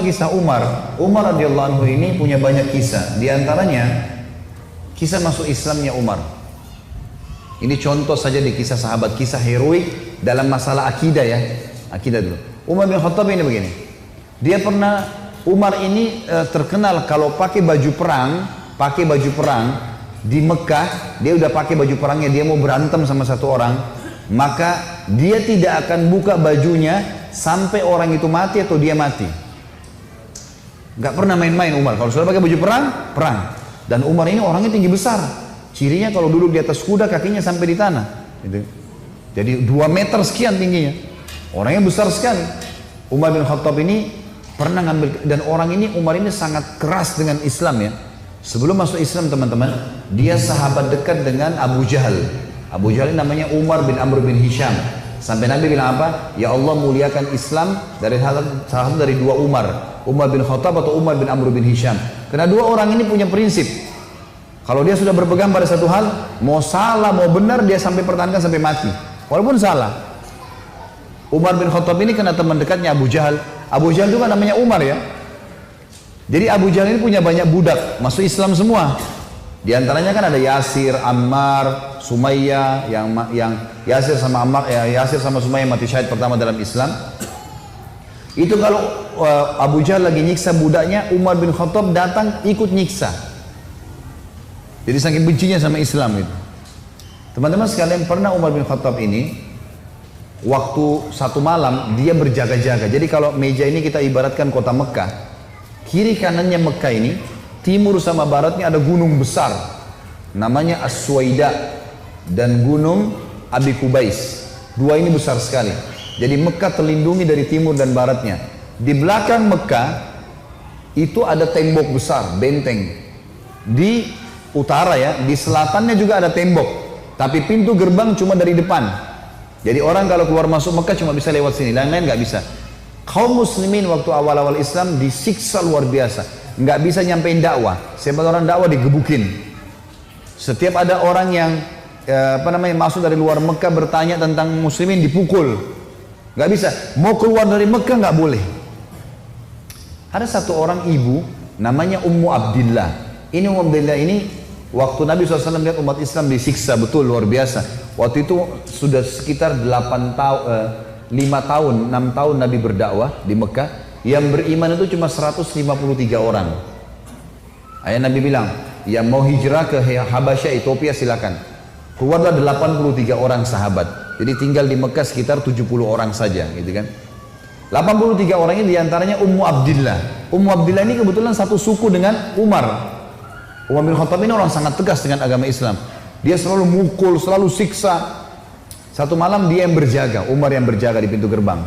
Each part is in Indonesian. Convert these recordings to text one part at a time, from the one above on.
masuk kisah Umar. Umar radhiyallahu anhu ini punya banyak kisah. Di antaranya kisah masuk Islamnya Umar. Ini contoh saja di kisah sahabat, kisah heroik dalam masalah akidah ya. Akidah dulu. Umar bin Khattab ini begini. Dia pernah, Umar ini terkenal kalau pakai baju perang di Mekah, dia udah pakai baju perangnya, dia mau berantem sama satu orang, maka dia tidak akan buka bajunya sampai orang itu mati atau dia mati. Gak pernah main-main Umar. Kalau sudah pakai baju perang, perang. Dan Umar ini orangnya tinggi besar. Cirinya kalau duduk di atas kuda kakinya sampai di tanah. Gitu. Jadi 2 meter sekian tingginya. Orangnya besar sekali. Umar bin Khattab ini pernah ngambil, dan orang ini, Umar ini sangat keras dengan Islam ya. Sebelum masuk Islam teman-teman, dia sahabat dekat dengan Abu Jahal. Abu Jahal ini namanya Umar bin Amr bin Hisham. Sampai Nabi bilang apa? Ya Allah muliakan Islam dari salah satu dari 2 Umar. Umar bin Khattab atau Umar bin Amr bin Hisham. Karena 2 orang ini punya prinsip. Kalau dia sudah berpegang pada satu hal, mau salah mau benar dia sampai pertahankan sampai mati. Walaupun salah. Umar bin Khattab ini kena teman dekatnya Abu Jahal. Abu Jahal juga namanya Umar ya. Jadi Abu Jahal ini punya banyak budak, masuk Islam semua. Di antaranya kan ada Yasir, Ammar, Sumayyah, yang Yasir sama Ammar, Yasir sama Sumayyah mati syahid pertama dalam Islam. Itu kalau Abu Jahal lagi nyiksa budaknya, Umar bin Khattab datang ikut nyiksa. Jadi saking bencinya sama Islam itu. Teman-teman sekalian, pernah Umar bin Khattab ini waktu satu malam dia berjaga-jaga. Jadi kalau meja ini kita ibaratkan kota Mekah, kiri kanannya Mekah ini, timur sama baratnya ada gunung besar namanya As-Suwaida dan gunung Abi Kubais. 2 ini besar sekali. Jadi Mekah terlindungi dari timur dan baratnya. Di belakang Mekah itu ada tembok besar, benteng. Di utara ya, di selatannya juga ada tembok. Tapi pintu gerbang cuma dari depan. Jadi orang kalau keluar masuk Mekah cuma bisa lewat sini, lain-lain nggak bisa. Kaum muslimin waktu awal-awal Islam disiksa luar biasa. Nggak bisa nyampein dakwah. Sebagai orang dakwah digebukin. Setiap ada orang yang masuk dari luar Mekah bertanya tentang muslimin dipukul. Nggak bisa. Mau keluar dari Mekah nggak boleh. Ada satu orang ibu namanya Ummu Abdillah. Ini Ummu Abdillah ini waktu Nabi SAW lihat umat Islam disiksa betul luar biasa. Waktu itu sudah sekitar 5 tahun, 6 tahun Nabi berdakwah di Mekah. Yang beriman itu cuma 153 orang. Ayah Nabi bilang, yang mau hijrah ke Habasyah, Ethiopia silakan. Keluarlah 83 orang sahabat. Jadi tinggal di Mekah sekitar 70 orang saja, gitu kan. 83 orang ini diantaranya Ummu Abdillah. Ummu Abdillah ini kebetulan satu suku dengan Umar. Umar bin Khattab ini orang sangat tegas dengan agama Islam. Dia selalu mukul, selalu siksa. Satu malam dia yang berjaga, Umar yang berjaga di pintu gerbang.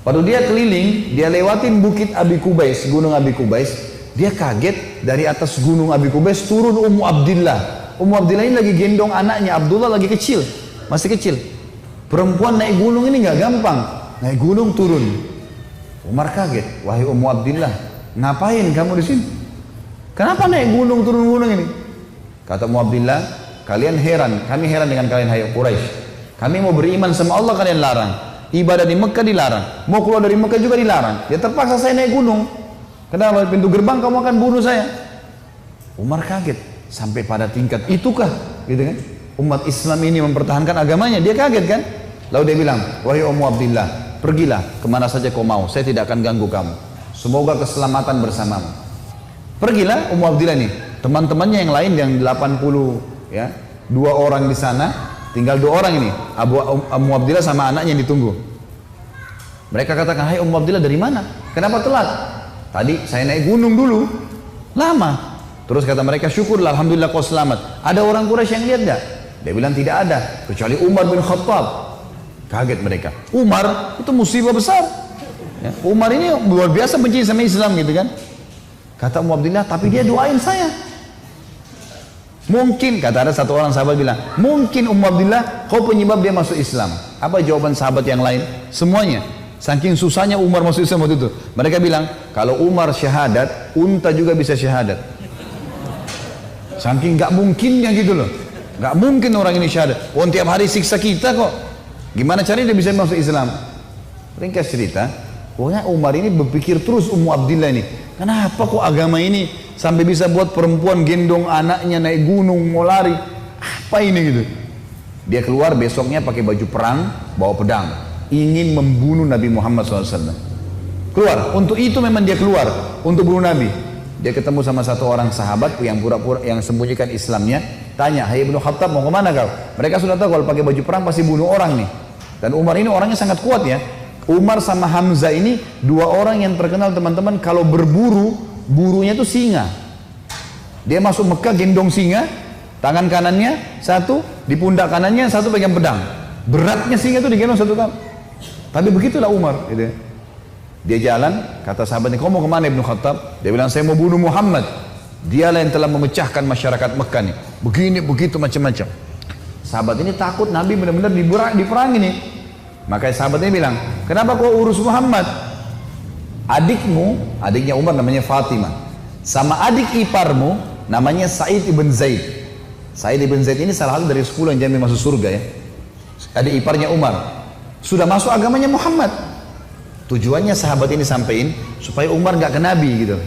Waktu dia keliling, dia lewatin bukit Abi Kubais, gunung Abi Kubais. Dia kaget, dari atas gunung Abi Kubais turun Ummu Abdillah. Ummu Abdillah ini lagi gendong anaknya, Abdullah lagi kecil, masih kecil. Perempuan naik gunung ini nggak gampang, naik gunung turun. Umar kaget, wahai Ummu Abdillah, ngapain kamu di sini? Kenapa naik gunung turun gunung ini? Kata Ummu Abdillah, kalian heran, kami heran dengan kalian hai Quraisy. Kami mau beriman sama Allah, kalian larang. Ibadah di Mekah dilarang, mau keluar dari Mekah juga dilarang. Ya terpaksa saya naik gunung. Kenapa pintu gerbang kamu akan bunuh saya? Umar kaget sampai pada tingkat itukah, gitu kan? Umat Islam ini mempertahankan agamanya, dia kaget kan? Lalu dia bilang, wahai Ummu Abdillah, pergilah kemana saja kau mau, saya tidak akan ganggu kamu. Semoga keselamatan bersamamu. Pergilah Ummu Abdillah nih, teman-temannya yang lain yang 80 ya, 2 orang di sana. Tinggal 2 orang ini, Ummu Abdillah sama anaknya yang ditunggu. Mereka katakan, hai Ummu Abdillah dari mana? Kenapa telat? Tadi saya naik gunung dulu, lama. Terus kata mereka, syukurlah, alhamdulillah kau selamat. Ada orang Quraisy yang lihat gak? Dia bilang tidak ada, kecuali Umar bin Khattab. Kaget mereka. Umar itu musibah besar. Ya, Umar ini luar biasa benci sama Islam gitu kan. Kata Ummu Abdillah, tapi dia doain saya. Mungkin, kata ada satu orang sahabat bilang, mungkin Ummu Abdillah kau penyebab dia masuk Islam. Apa jawaban sahabat yang lain? Semuanya. Saking susahnya Umar masuk Islam waktu itu. Mereka bilang, kalau Umar syahadat, unta juga bisa syahadat. Saking gak mungkinnya gitu loh. Gak mungkin orang ini syahadat. Oh, tiap hari siksa kita kok. Gimana caranya dia bisa masuk Islam? Ringkas cerita, Pokoknya Umar ini berpikir terus, Ummu Abdillah ini, kenapa kok agama ini sampai bisa buat perempuan gendong anaknya naik gunung mau lari? Apa ini gitu? Dia keluar besoknya pakai baju perang, bawa pedang, ingin membunuh Nabi Muhammad SAW. Keluar, untuk itu memang dia keluar, untuk bunuh Nabi. Dia ketemu sama satu orang sahabat yang pura-pura yang sembunyikan Islamnya, tanya, "Hai Ibnu Khattab, mau kemana kau?" Mereka sudah tahu kalau pakai baju perang pasti bunuh orang nih. Dan Umar ini orangnya sangat kuat ya. Umar sama Hamzah ini dua orang yang terkenal teman-teman, kalau berburu, burunya itu singa. Dia masuk Mekah gendong singa, tangan kanannya satu, di pundak kanannya satu pegang pedang. Beratnya singa itu digendong satu kali. Tapi begitulah Umar. Gitu. Dia jalan, kata sahabatnya, "Kau mau kemana Ibnu Khattab?" Dia bilang, "Saya mau bunuh Muhammad. Dialah yang telah memecahkan masyarakat Mekah nih. Begini, begitu, macam-macam." Sahabat ini takut Nabi benar-benar diperangi nih. Maka sahabatnya bilang, "Kenapa kau urus Muhammad? Adikmu," adiknya Umar namanya Fatimah, "sama adik iparmu namanya Sa'id ibn Zaid." Sa'id ibn Zaid ini salah satu dari 10 yang jamin masuk surga ya. Adik iparnya Umar. Sudah masuk agamanya Muhammad. Tujuannya sahabat ini sampein supaya Umar nggak ke Nabi gitu.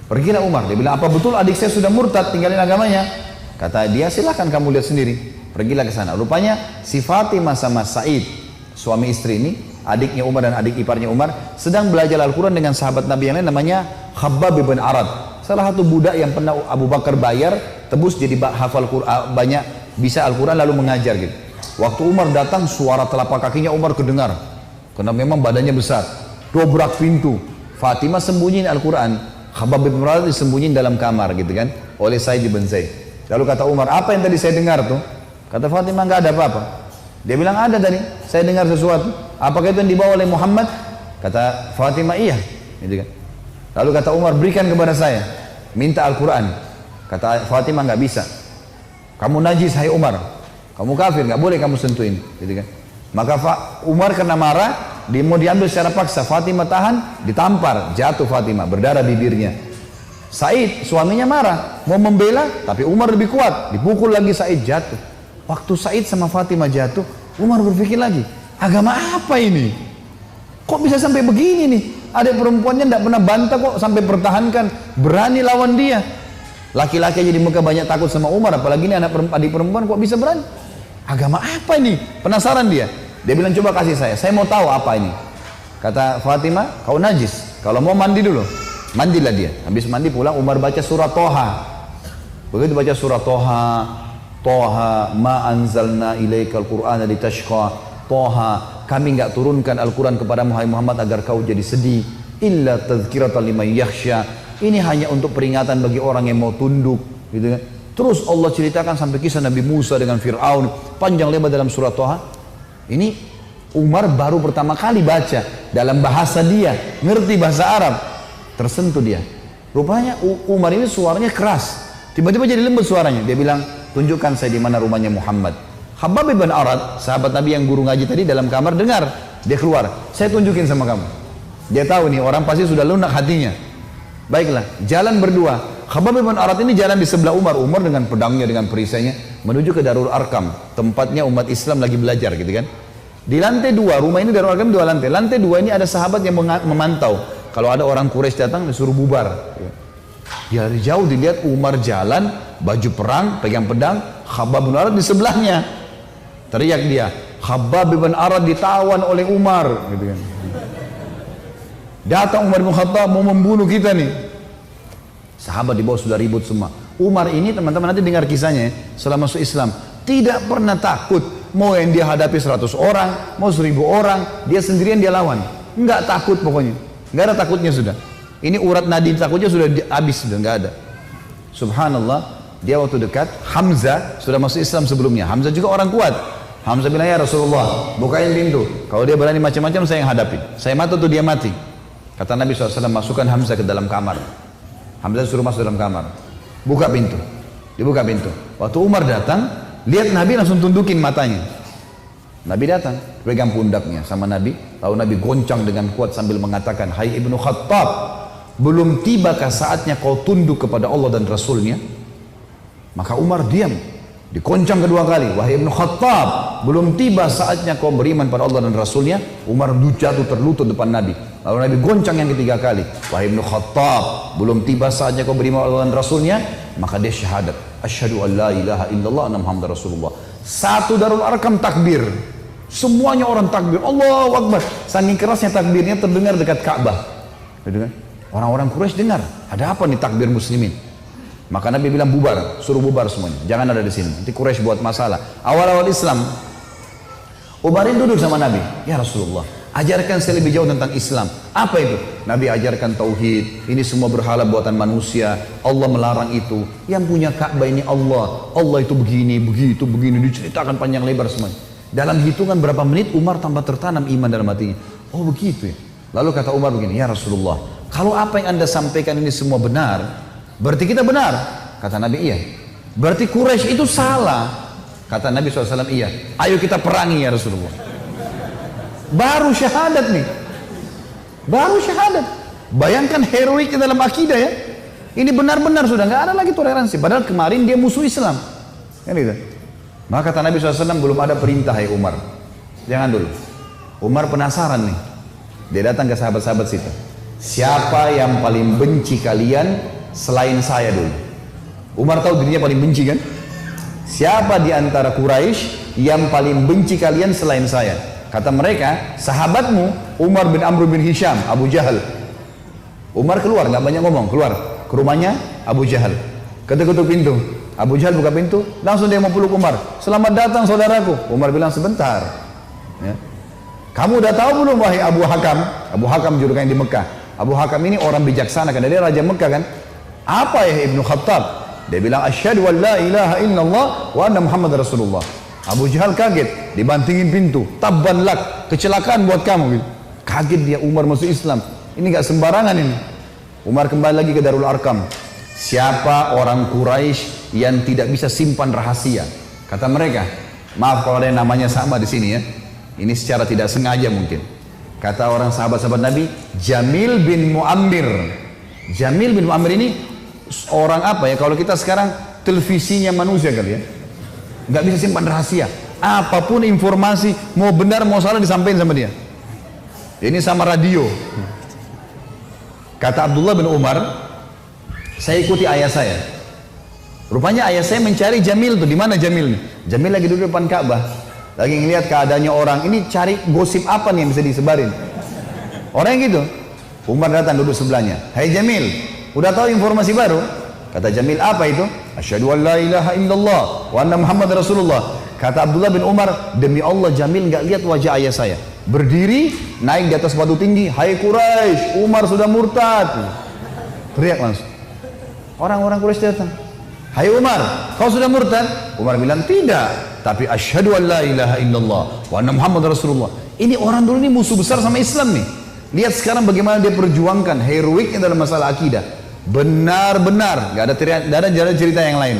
Pergilah Umar, dia bilang, "Apa betul adik saya sudah murtad, tinggalin agamanya?" Kata dia, "Silahkan kamu lihat sendiri." Pergilah ke sana. Rupanya si Fatimah sama Sa'id, suami istri ini, adiknya Umar dan adik iparnya Umar, sedang belajar Al-Quran dengan sahabat Nabi yang lain namanya Khabbab bin Arad. Salah satu budak yang pernah Abu Bakar bayar, tebus jadi hafal Quran, banyak bisa Al-Quran lalu mengajar gitu. Waktu Umar datang, suara telapak kakinya Umar kedengar. Karena memang badannya besar. Dobrak pintu. Fatimah sembunyiin Al-Quran. Khabbab bin Arad disembunyiin dalam kamar gitu kan, oleh Sa'id bin Zaid. Lalu kata Umar, "Apa yang tadi saya dengar tuh?" Kata Fatimah, "Nggak ada apa-apa." Dia bilang, "Ada tadi, saya dengar sesuatu." "Apakah itu yang dibawa oleh Muhammad?" Kata Fatimah, "Iya." Gitu kan. Lalu kata Umar, "Berikan kepada saya, minta Al-Quran." Kata Fatimah, "Nggak bisa. Kamu najis hai Umar, kamu kafir, nggak boleh kamu sentuhin." Gitu kan. Maka Umar kena marah, dia mau diambil secara paksa. Fatimah tahan, ditampar, jatuh Fatimah, berdarah bibirnya. Said suaminya marah, mau membela, tapi Umar lebih kuat, dipukul lagi Said, jatuh. Waktu Said sama Fatimah jatuh, Umar berpikir lagi, agama apa ini? Kok bisa sampai begini nih? Ada perempuannya tidak pernah bantah kok, sampai pertahankan, berani lawan dia. Laki-laki aja di Mekah banyak takut sama Umar, apalagi ini adik perempuan kok bisa berani? Agama apa ini? Penasaran dia. Dia bilang, "Coba kasih saya mau tahu apa ini." Kata Fatimah, "Kau najis, kalau mau mandi dulu." Mandilah dia. Habis mandi pulang, Umar baca surah Toha. Begitu baca surah Toha, Toha ma anzalna ilaikal qur'ana litashqa. Toha, kami enggak turunkan Al-Quran kepada Muhammad agar kau jadi sedih. Illa tadhkiratan liman yakhsha. Ini hanya untuk peringatan bagi orang yang mau tunduk, gitu kan. Terus Allah ceritakan sampai kisah Nabi Musa dengan Fir'aun, panjang lebar dalam surah Toha. Ini Umar baru pertama kali baca dalam bahasa dia, ngerti bahasa Arab, tersentuh dia. Rupanya Umar ini suaranya keras, tiba-tiba jadi lembut suaranya. Dia bilang, "Tunjukkan saya di mana rumahnya Muhammad." Khabbab bin Arad, sahabat Nabi yang guru ngaji tadi dalam kamar dengar, dia keluar, "Saya tunjukin sama kamu." Dia tahu nih orang pasti sudah lunak hatinya. Baiklah, jalan berdua. Khabbab bin Arad ini jalan di sebelah Umar. Umar dengan pedangnya, dengan perisainya menuju ke Darul Arkam, tempatnya umat Islam lagi belajar gitu kan. Di lantai 2, rumah ini Darul Arkam 2 lantai. Lantai 2 ini ada sahabat yang memantau. Kalau ada orang Quraisy datang disuruh bubar. Dia dari jauh dilihat Umar jalan, baju perang, pegang pedang, Khabbab bin Arad di sebelahnya. Teriak dia, "Khabbab bin Arad ditawan oleh Umar," gitu kan. Datang Umar bin Khattab mau membunuh kita nih. Sahabat di bawah sudah ribut semua. Umar ini teman-teman nanti dengar kisahnya ya, setelah masuk Islam tidak pernah takut. Mau yang dia hadapi 100 orang, mau 1000 orang, dia sendirian dia lawan. Enggak takut pokoknya. Enggak ada takutnya sudah. Ini urat nadi takutnya sudah habis, sudah enggak ada. Subhanallah, dia waktu dekat Hamzah sudah masuk Islam sebelumnya. Hamzah juga orang kuat. Hamzah bilang, "Ya Rasulullah, bukain pintu. Kalau dia berani macam-macam saya yang hadapi. Saya mati atau dia mati." Kata Nabi SAW, "Masukkan Hamzah ke dalam kamar." Hamzah suruh masuk dalam kamar. Buka pintu. Dibuka pintu. Waktu Umar datang, lihat Nabi langsung tundukin matanya. Nabi datang, pegang pundaknya sama Nabi. Lalu Nabi goncang dengan kuat sambil mengatakan, "Hai Ibnu Khattab, belum tibakah saatnya kau tunduk kepada Allah dan Rasulnya?" Maka Umar diam. Dikoncang kedua kali, "Wahai Ibnu Khattab, belum tiba saatnya kau beriman pada Allah dan Rasulnya?" Umar jatuh terlutut depan Nabi. Lalu Nabi goncang yang ketiga kali. Wahai Ibnu Khattab, belum tiba saatnya kau beriman Allah dan Rasulnya, maka dia syahadat. Asyhadu an la ilaha illallah anna Muhammadar Rasulullah. Satu Darul Arqam takbir. Semuanya orang takbir. Allahu Akbar. Saking kerasnya takbirnya terdengar dekat Ka'bah. Orang-orang Quraisy dengar. Ada apa nih takbir muslimin? Maka Nabi bilang bubar, suruh bubar semuanya. Jangan ada di sini. Nanti Quraisy buat masalah. Awal-awal Islam, Umarin duduk sama Nabi. Ya Rasulullah, ajarkan saya lebih jauh tentang Islam. Apa itu? Nabi ajarkan tauhid. Ini semua berhala buatan manusia. Allah melarang itu. Yang punya Ka'bah ini Allah. Allah itu begini, begitu, begini. Diceritakan panjang lebar semuanya. Dalam hitungan berapa menit Umar tambah tertanam iman dalam hatinya. Oh begitu ya. Lalu kata Umar begini, ya Rasulullah, kalau apa yang anda sampaikan ini semua benar, berarti kita benar. Kata Nabi, iya. Berarti Quraisy itu salah. Kata Nabi SAW, iya. Ayo kita perangi ya Rasulullah. Baru syahadat nih. Baru syahadat. Bayangkan heroiknya dalam akidah ya. Ini benar-benar sudah nggak ada lagi toleransi. Padahal kemarin dia musuh Islam. Kan gitu. Maka kata Nabi SAW, belum ada perintah ya Umar. Jangan dulu. Umar penasaran nih. Dia datang ke sahabat-sahabat situ. Siapa yang paling benci kalian selain saya dulu? Umar tahu dirinya paling benci kan? Siapa di antara Quraisy yang paling benci kalian selain saya? Kata mereka, sahabatmu Umar bin Amr bin Hisham, Abu Jahal. Umar keluar, nggak banyak ngomong, keluar ke rumahnya Abu Jahal. Ketuk-ketuk pintu. Abu Jahal buka pintu, langsung dia mau peluk Umar. Selamat datang saudaraku. Umar bilang sebentar. Ya. Kamu udah tahu belum wahai Abu Hakam? Abu Hakam julukannya di Mekah. Abu Hakam ini orang bijaksana kan, dia Raja Mekah kan. Apa ya Ibnu Khattab? Dia bilang asyhadu an la ilaha illallah wa anna Muhammad Rasulullah. Abu Jahal kaget, dibantingin pintu. Tabban lak, kecelakaan buat kamu. Kaget dia, Umar masuk Islam. Ini gak sembarangan ini. Umar kembali lagi ke Darul Arqam. Siapa orang Quraisy yang tidak bisa simpan rahasia? Kata mereka, maaf kalau ada yang namanya sama di sini ya. Ini secara tidak sengaja mungkin. Kata orang sahabat-sahabat Nabi, Jamil bin Muammir. Jamil bin Muammir ini orang apa ya? Kalau kita sekarang televisinya manusia kali ya. Nggak bisa simpan rahasia. Apapun informasi, mau benar mau salah disampaikan sama dia. Ini sama radio. Kata Abdullah bin Umar, saya ikuti ayah saya. Rupanya ayah saya mencari Jamil tuh. Di mana Jamil nih? Jamil lagi duduk depan Ka'bah. Lagi ngelihat keadaannya orang. Ini cari gosip apa nih yang bisa disebarin. Orang yang gitu. Umar datang duduk sebelahnya. Hai Jamil, udah tahu informasi baru? Kata Jamil, apa itu? Asyhadu an la ilaha illallah wa anna Muhammad Rasulullah. Kata Abdullah bin Umar, demi Allah Jamil nggak lihat wajah ayah saya. Berdiri, naik di atas batu tinggi. Hai Quraisy, Umar sudah murtad. Teriak langsung. Orang-orang Quraisy datang. Hai Umar, kau sudah murtad? Umar bilang tidak. Tapi asyhadu an la ilaha illallah wa anna Muhammad Rasulullah. Ini orang dulu ini musuh besar sama Islam nih. Lihat sekarang bagaimana dia perjuangkan heroiknya dalam masalah akidah. Benar-benar, gak ada jalan cerita yang lain.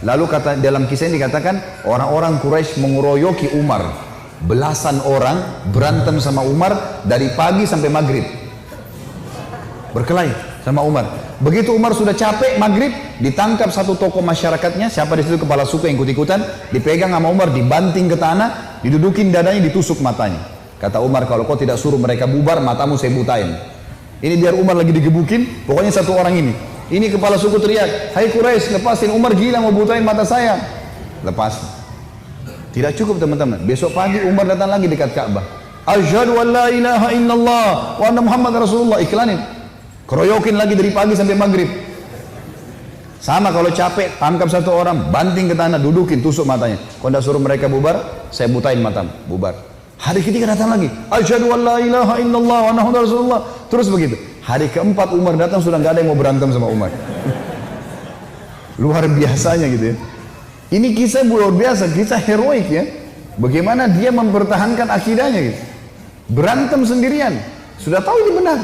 Lalu kata dalam kisah ini dikatakan orang-orang Quraisy mengeroyoki Umar. Belasan orang berantem sama Umar dari pagi sampai maghrib. Berkelahi sama Umar. Begitu Umar sudah capek maghrib, ditangkap satu tokoh masyarakatnya, siapa di situ kepala suku yang ikut-ikutan, dipegang sama Umar, dibanting ke tanah, didudukin dadanya, ditusuk matanya. Kata Umar, kalau kau tidak suruh mereka bubar, matamu saya butain. Ini biar Umar lagi digebukin, pokoknya satu orang ini. Ini kepala suku teriak, hai Quraisy, lepasin, Umar gila mau butain mata saya. Lepas. Tidak cukup teman-teman. Besok pagi Umar datang lagi dekat Ka'bah. Asyhadu an la ilaha illallah wa anna Muhammad Rasulullah. Iklanin. Keroyokin lagi dari pagi sampai maghrib. Sama kalau capek, tangkap satu orang, banting ke tanah, dudukin, tusuk matanya. Kalau tidak suruh mereka bubar, saya butain matamu. Bubar. Hari ketiga datang lagi. Asyhadu an la ilaha illallah wa anna Muhammad Rasulullah. Terus begitu. Hari keempat Umar datang, sudah nggak ada yang mau berantem sama Umar. Luar biasanya gitu ya. Ini kisah luar biasa, kisah heroik ya. Bagaimana dia mempertahankan akidahnya gitu. Berantem sendirian. Sudah tahu ini benar.